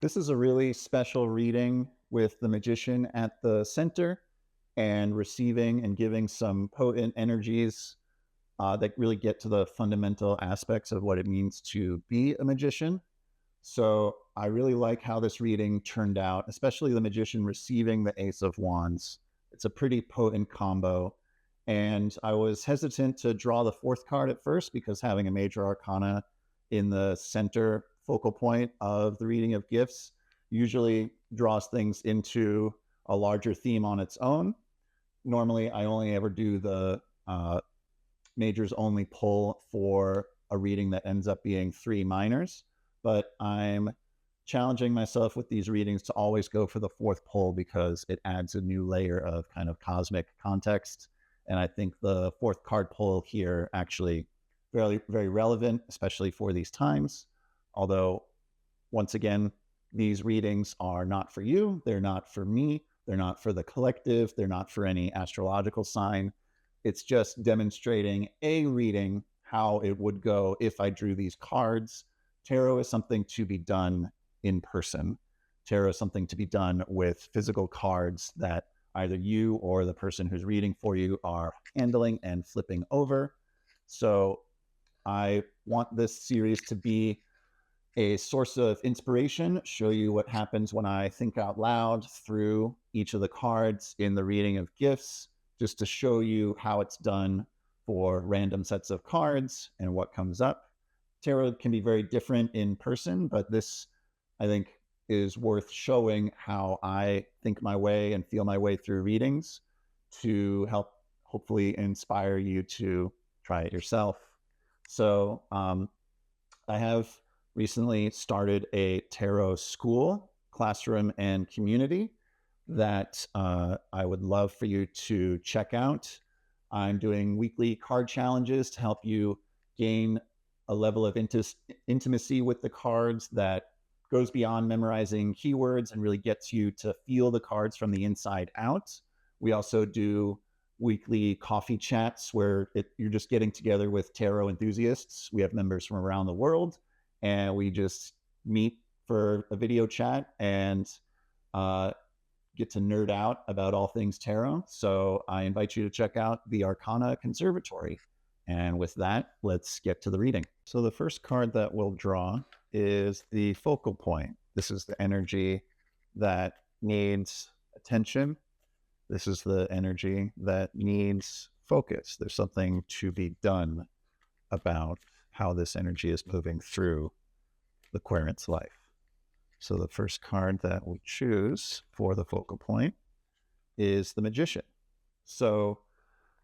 This is a really special reading with the magician at the center and receiving and giving some potent energies that really get to the fundamental aspects of what it means to be a magician. So I really like how this reading turned out, especially the magician receiving the Ace of Wands. It's a pretty potent combo. And I was hesitant to draw the fourth card at first because having a major arcana in the center focal point of the reading of gifts usually draws things into a larger theme on its own. Normally, I only ever do the majors only pull for a reading that ends up being three minors, but I'm challenging myself with these readings to always go for the fourth pull because it adds a new layer of kind of cosmic context. And I think the fourth card pull here actually very relevant, especially for these times. Although, once again, these readings are not for you, they're not for me, they're not for the collective, they're not for any astrological sign. It's just demonstrating a reading, how it would go if I drew these cards. Tarot is something to be done in person. Tarot is something to be done with physical cards that either you or the person who's reading for you are handling and flipping over. So I want this series to be a source of inspiration, show you what happens when I think out loud through each of the cards in the reading of gifts, just to show you how it's done for random sets of cards and what comes up. Tarot can be very different in person, but this, I think, is worth showing how I think my way and feel my way through readings to help hopefully inspire you to try it yourself. So I have recently started a tarot school, classroom, and community that I would love for you to check out. I'm doing weekly card challenges to help you gain a level of intimacy with the cards that goes beyond memorizing keywords and really gets you to feel the cards from the inside out. We also do weekly coffee chats where you're just getting together with tarot enthusiasts. We have members from around the world, and we just meet for a video chat and get to nerd out about all things tarot. So I invite you to check out the Arcana Conservatory. And with that, let's get to the reading. So the first card that we'll draw is the focal point. This is the energy that needs attention. This is the energy that needs focus. There's something to be done about how this energy is moving through the querent's life. So the first card that we choose for the focal point is the Magician. So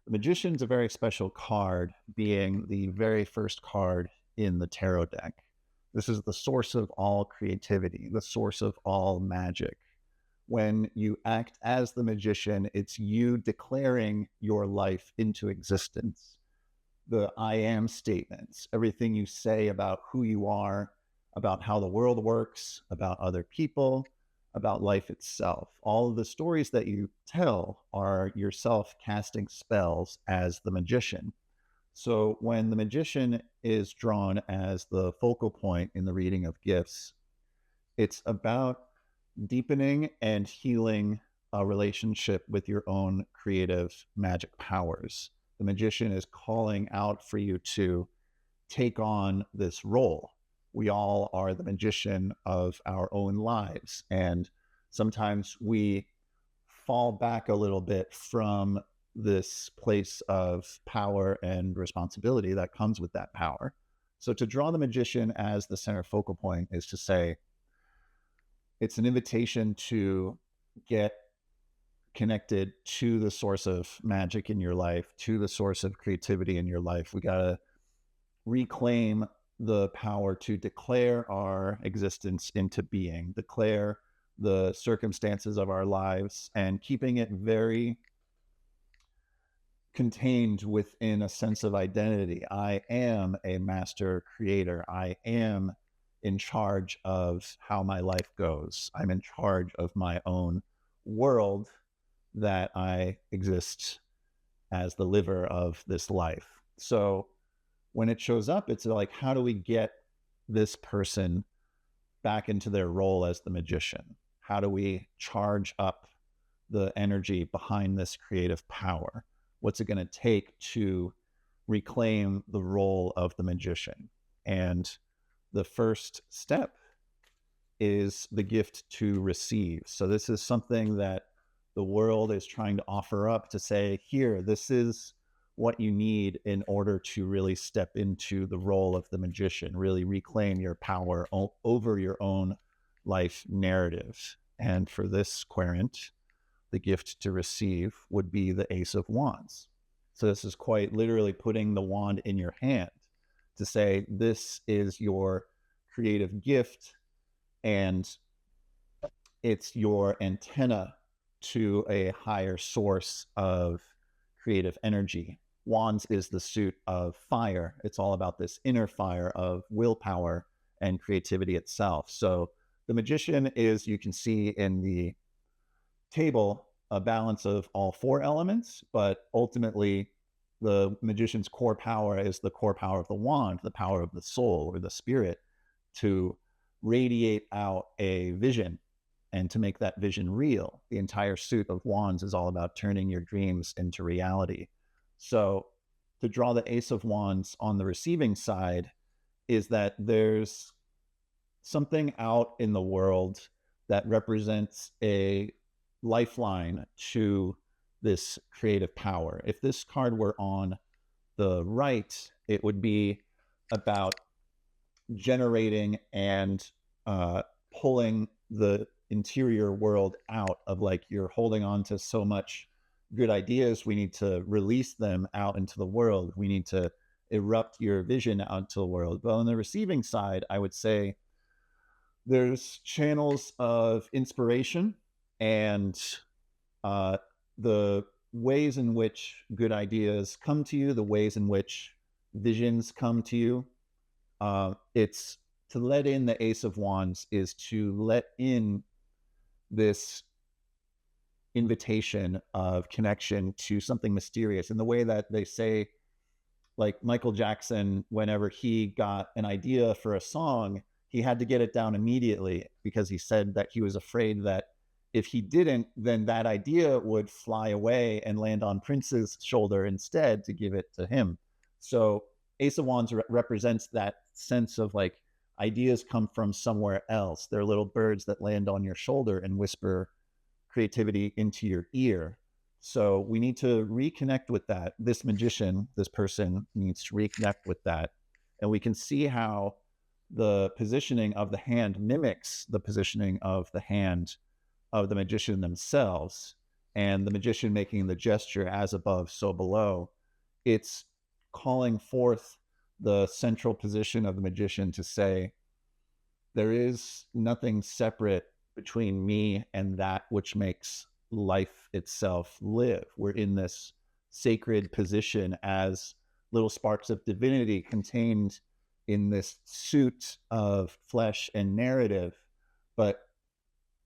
the Magician's a very special card, being the very first card in the tarot deck. This is the source of all creativity, the source of all magic. When you act as the Magician, it's you declaring your life into existence. The I am statements, everything you say about who you are, about how the world works, about other people, about life itself. All of the stories that you tell are yourself casting spells as the Magician. So when the Magician is drawn as the focal point in the reading of gifts, it's about deepening and healing a relationship with your own creative magic powers. The Magician is calling out for you to take on this role. We all are the magician of our own lives. And sometimes we fall back a little bit from this place of power and responsibility that comes with that power. So to draw the Magician as the center focal point is to say, it's an invitation to get connected to the source of magic in your life, to the source of creativity in your life. We got to reclaim the power to declare our existence into being, declare the circumstances of our lives, and keeping it very contained within a sense of identity. I am a master creator. I am in charge of how my life goes. I'm in charge of my own world, that I exist as the liver of this life. So when it shows up, it's like, how do we get this person back into their role as the magician? How do we charge up the energy behind this creative power? What's it going to take to reclaim the role of the magician? And the first step is the gift to receive. So this is something that the world is trying to offer up to say, here, this is what you need in order to really step into the role of the magician, really reclaim your power over your own life narrative. And for this querent, the gift to receive would be the Ace of Wands. So this is quite literally putting the wand in your hand to say, this is your creative gift, and it's your antenna to a higher source of creative energy. Wands is the suit of fire. It's all about this inner fire of willpower and creativity itself. So the magician is, you can see in the table, a balance of all four elements, but ultimately the magician's core power is the core power of the wand, the power of the soul or the spirit, to radiate out a vision and to make that vision real. The entire suit of wands is all about turning your dreams into reality. So to draw the Ace of Wands on the receiving side is that there's something out in the world that represents a lifeline to this creative power. If this card were on the right, it would be about generating and pulling the interior world out of, like, you're holding on to so much good ideas. We need to release them out into the world. We need to erupt your vision out into the world. But on the receiving side, I would say there's channels of inspiration and the ways in which good ideas come to you, the ways in which visions come to you. It's to let in the Ace of Wands is to let in this invitation of connection to something mysterious, in the way that they say, like Michael Jackson, whenever he got an idea for a song, he had to get it down immediately, because he said that he was afraid that if he didn't, then that idea would fly away and land on Prince's shoulder instead to give it to him. So Ace of Wands represents that sense of, like, ideas come from somewhere else. They're little birds that land on your shoulder and whisper creativity into your ear. So we need to reconnect with that. This magician, this person, needs to reconnect with that. And we can see how the positioning of the hand mimics the positioning of the hand of the magician themselves, and the magician making the gesture as above, so below. It's calling forth the central position of the magician to say, there is nothing separate between me and that which makes life itself live. We're in this sacred position as little sparks of divinity contained in this suit of flesh and narrative, but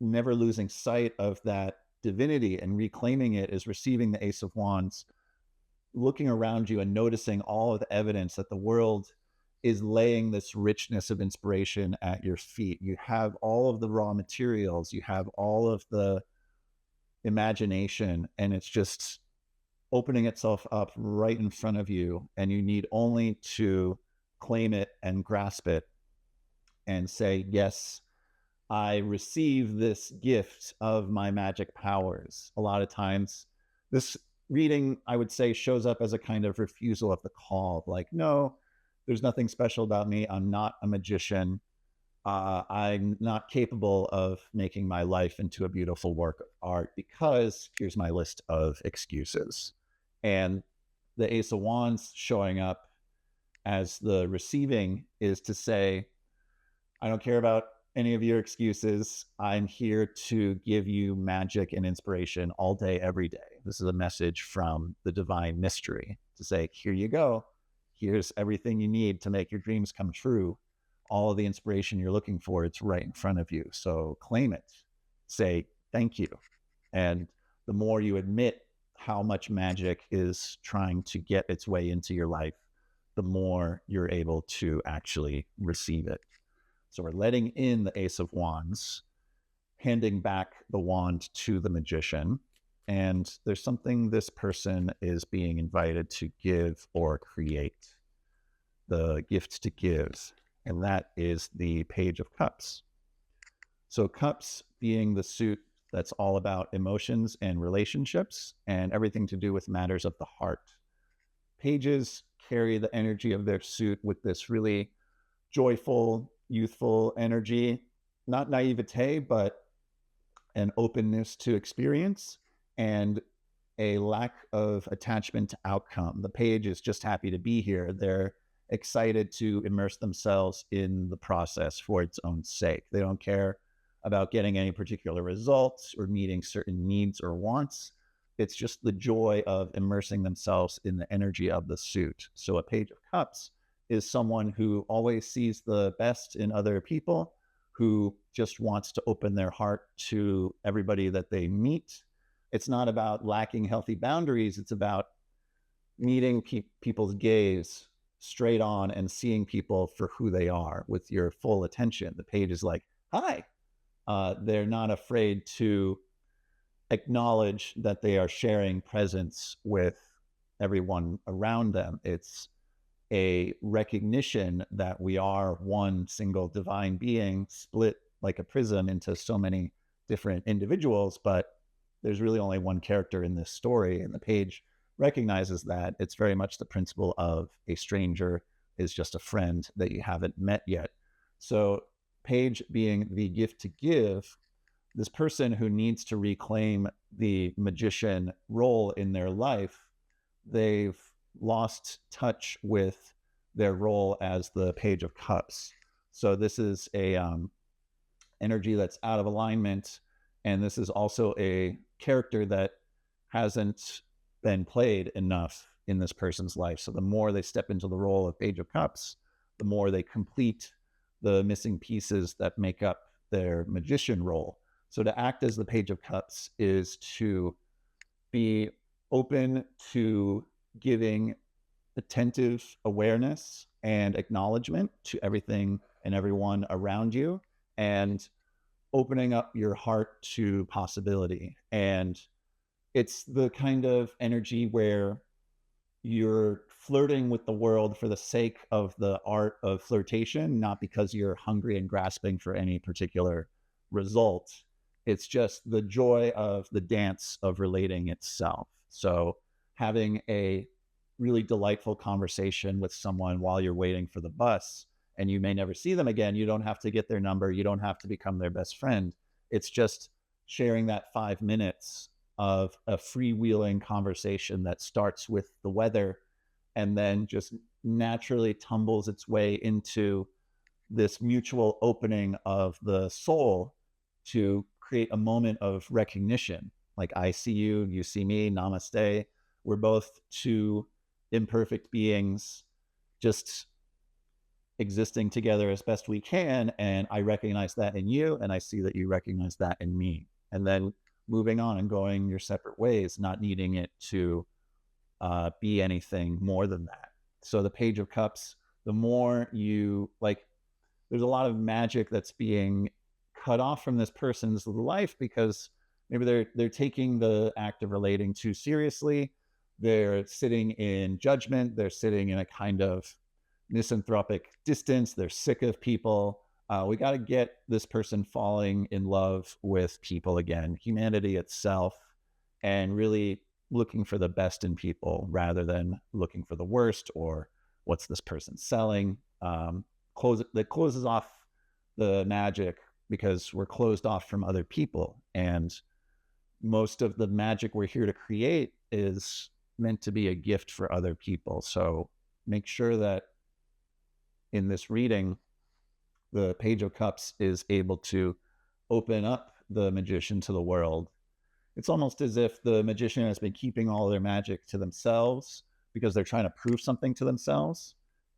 never losing sight of that divinity and reclaiming it is receiving the Ace of Wands, looking around you and noticing all of the evidence that the world is laying this richness of inspiration at your feet. You have all of the raw materials, you have all of the imagination, and it's just opening itself up right in front of you, and you need only to claim it and grasp it and say, yes, I receive this gift of my magic powers. A lot of times this reading, I would say, shows up as a kind of refusal of the call, like, no, there's nothing special about me. I'm not a magician. I'm not capable of making my life into a beautiful work of art, because here's my list of excuses. And the Ace of Wands showing up as the receiving is to say, I don't care about any of your excuses. I'm here to give you magic and inspiration all day, every day. This is a message from the divine mystery to say, here you go. Here's everything you need to make your dreams come true. All of the inspiration you're looking for, it's right in front of you. So claim it. Say thank you. And the more you admit how much magic is trying to get its way into your life, the more you're able to actually receive it. So we're letting in the Ace of Wands, handing back the wand to the magician. And there's something this person is being invited to give or create, the gift to give. And that is the Page of Cups. So cups being the suit that's all about emotions and relationships and everything to do with matters of the heart. Pages carry the energy of their suit with this really joyful, youthful energy, not naivete, but an openness to experience and a lack of attachment to outcome. The page is just happy to be here. They're excited to immerse themselves in the process for its own sake. They don't care about getting any particular results or meeting certain needs or wants. It's just the joy of immersing themselves in the energy of the suit. So a Page of Cups is someone who always sees the best in other people, who just wants to open their heart to everybody that they meet. It's not about lacking healthy boundaries. It's about meeting people's gaze straight on and seeing people for who they are with your full attention. The page is like, hi. They're not afraid to acknowledge that they are sharing presence with everyone around them. It's a recognition that we are one single divine being split like a prism into so many different individuals, but there's really only one character in this story, and the page recognizes that. It's very much the principle of a stranger is just a friend that you haven't met yet. So page being the gift to give, this person who needs to reclaim the magician role in their life, they've lost touch with their role as the Page of Cups. So this is a energy that's out of alignment, and this is also a character that hasn't been played enough in this person's life. So the more they step into the role of Page of Cups, the more they complete the missing pieces that make up their magician role. So to act as the Page of Cups is to be open to giving attentive awareness and acknowledgement to everything and everyone around you, and opening up your heart to possibility. And it's the kind of energy where you're flirting with the world for the sake of the art of flirtation, not because you're hungry and grasping for any particular result. It's just the joy of the dance of relating itself. So having a really delightful conversation with someone while you're waiting for the bus, and you may never see them again. You don't have to get their number. You don't have to become their best friend. It's just sharing that 5 minutes of a freewheeling conversation that starts with the weather and then just naturally tumbles its way into this mutual opening of the soul to create a moment of recognition. Like, I see you, you see me, namaste. We're both two imperfect beings just existing together as best we can. And I recognize that in you, and I see that you recognize that in me. And then moving on and going your separate ways, not needing it to be anything more than that. So the Page of Cups, the more you like, there's a lot of magic that's being cut off from this person's life because maybe they're taking the act of relating too seriously. They're sitting in judgment. They're sitting in a kind of misanthropic distance. They're sick of people. We got to get this person falling in love with people again, humanity itself, and really looking for the best in people rather than looking for the worst or what's this person selling. That closes off the magic because we're closed off from other people. And most of the magic we're here to create is meant to be a gift for other people. So make sure that in this reading, the Page of Cups is able to open up the magician to the world. It's almost as if the magician has been keeping all their magic to themselves because they're trying to prove something to themselves.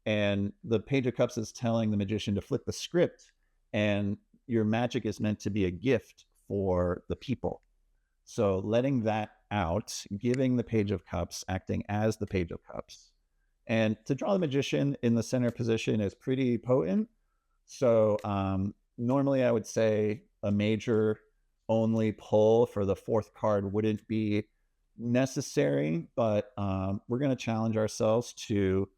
And the Page of Cups is telling the magician to flip the script, and your magic is meant to be a gift for the people. So letting that out, giving the Page of Cups, acting as the Page of Cups. And to draw the magician in the center position is pretty potent. So normally I would say a major only pull for the fourth card wouldn't be necessary, but we're going to challenge ourselves to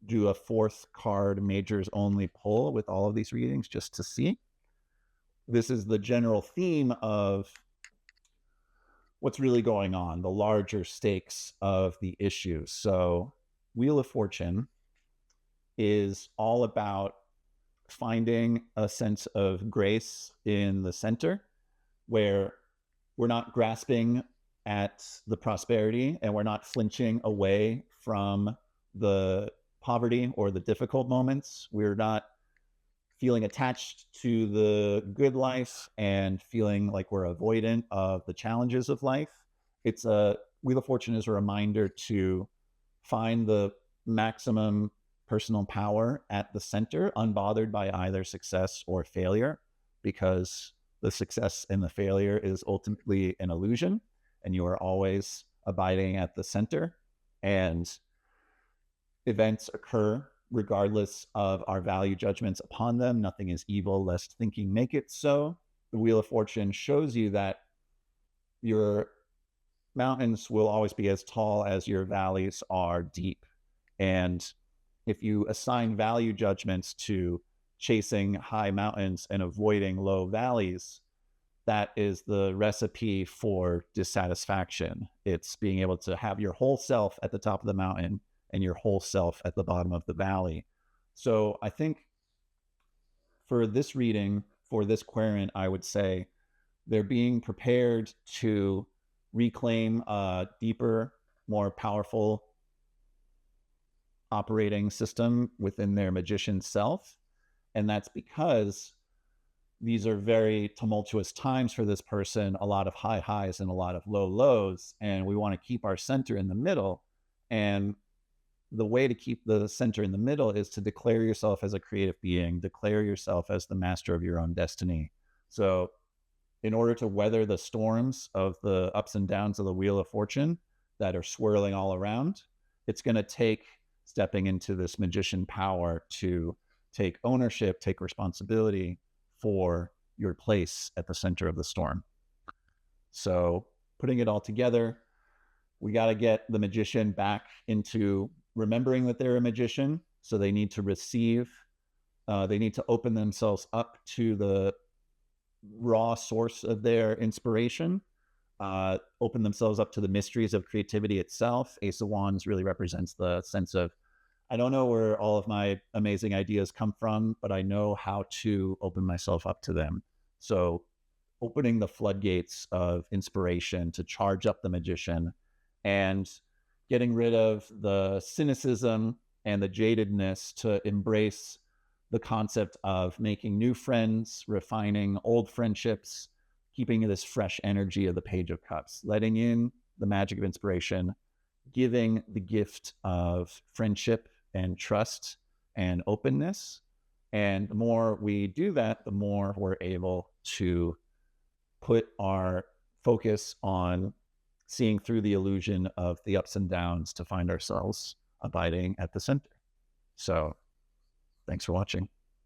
do a fourth card majors only pull with all of these readings just to see. This is the general theme of what's really going on, the larger stakes of the issue. So, Wheel of Fortune is all about finding a sense of grace in the center where we're not grasping at the prosperity and we're not flinching away from the poverty or the difficult moments. We're not feeling attached to the good life and feeling like we're avoidant of the challenges of life. It's a Wheel of Fortune is a reminder to find the maximum personal power at the center, unbothered by either success or failure, because the success and the failure is ultimately an illusion, and you are always abiding at the center. And events occur regardless of our value judgments upon them. Nothing is evil, lest thinking make it so. The Wheel of Fortune shows you that your mountains will always be as tall as your valleys are deep. And if you assign value judgments to chasing high mountains and avoiding low valleys, that is the recipe for dissatisfaction. It's being able to have your whole self at the top of the mountain and your whole self at the bottom of the valley. So I think for this reading, for this querent, I would say they're being prepared to reclaim a deeper, more powerful operating system within their magician self. And that's because these are very tumultuous times for this person, a lot of high highs and a lot of low lows. And we want to keep our center in the middle. And the way to keep the center in the middle is to declare yourself as a creative being, declare yourself as the master of your own destiny. So in order to weather the storms of the ups and downs of the Wheel of Fortune that are swirling all around, it's going to take stepping into this magician power to take ownership, take responsibility for your place at the center of the storm. So putting it all together, we got to get the magician back into remembering that they're a magician. So they need to receive, they need to open themselves up to the raw source of their inspiration, open themselves up to the mysteries of creativity itself. Ace of Wands really represents the sense of, I don't know where all of my amazing ideas come from, but I know how to open myself up to them. So opening the floodgates of inspiration to charge up the magician and getting rid of the cynicism and the jadedness to embrace the concept of making new friends, refining old friendships, keeping this fresh energy of the Page of Cups, letting in the magic of inspiration, giving the gift of friendship and trust and openness. And the more we do that, the more we're able to put our focus on seeing through the illusion of the ups and downs to find ourselves abiding at the center. So thanks for watching.